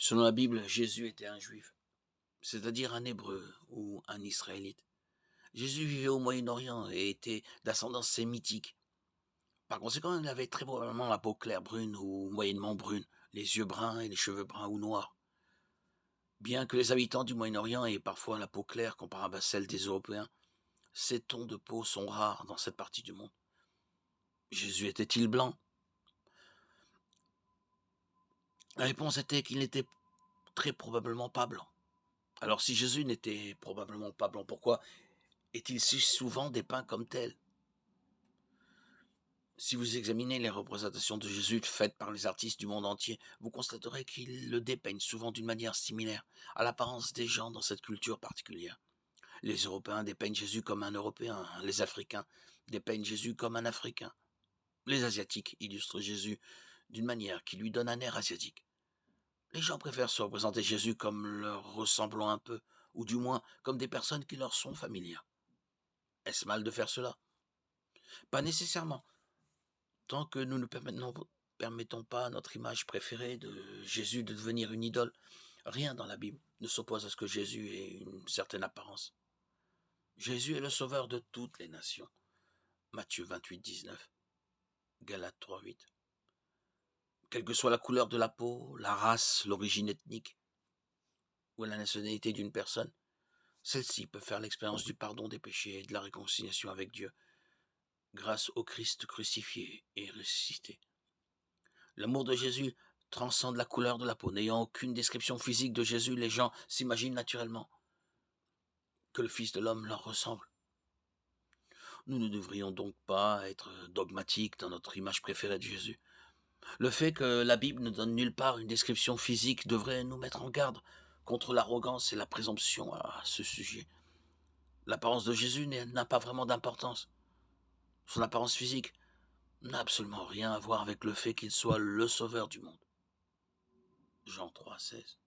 Selon la Bible, Jésus était un juif, c'est-à-dire un hébreu ou un israélite. Jésus vivait au Moyen-Orient et était d'ascendance sémitique. Par conséquent, il avait très probablement la peau claire brune ou moyennement brune, les yeux bruns et les cheveux bruns ou noirs. Bien que les habitants du Moyen-Orient aient parfois la peau claire comparable à celle des Européens, ces tons de peau sont rares dans cette partie du monde. Jésus était-il blanc? La réponse était qu'il n'était très probablement pas blanc. Alors si Jésus n'était probablement pas blanc, pourquoi est-il si souvent dépeint comme tel? Si vous examinez les représentations de Jésus faites par les artistes du monde entier, vous constaterez qu'ils le dépeignent souvent d'une manière similaire à l'apparence des gens dans cette culture particulière. Les Européens dépeignent Jésus comme un Européen, les Africains dépeignent Jésus comme un Africain. Les Asiatiques illustrent Jésus d'une manière qui lui donne un air asiatique. Les gens préfèrent se représenter Jésus comme leur ressemblant un peu, ou du moins comme des personnes qui leur sont familières. Est-ce mal de faire cela? Pas nécessairement. Tant que nous ne permettons pas à notre image préférée de Jésus de devenir une idole, rien dans la Bible ne s'oppose à ce que Jésus ait une certaine apparence. Jésus est le sauveur de toutes les nations. Matthieu 28, 19, Galates 3, 8. Quelle que soit la couleur de la peau, la race, l'origine ethnique ou la nationalité d'une personne, celle-ci peut faire l'expérience du pardon des péchés et de la réconciliation avec Dieu grâce au Christ crucifié et ressuscité. L'amour de Jésus transcende la couleur de la peau. N'ayant aucune description physique de Jésus, les gens s'imaginent naturellement que le Fils de l'homme leur ressemble. Nous ne devrions donc pas être dogmatiques dans notre image préférée de Jésus. Le fait que la Bible ne donne nulle part une description physique devrait nous mettre en garde contre l'arrogance et la présomption à ce sujet. L'apparence de Jésus n'a pas vraiment d'importance. Son apparence physique n'a absolument rien à voir avec le fait qu'il soit le sauveur du monde. Jean 3, 16.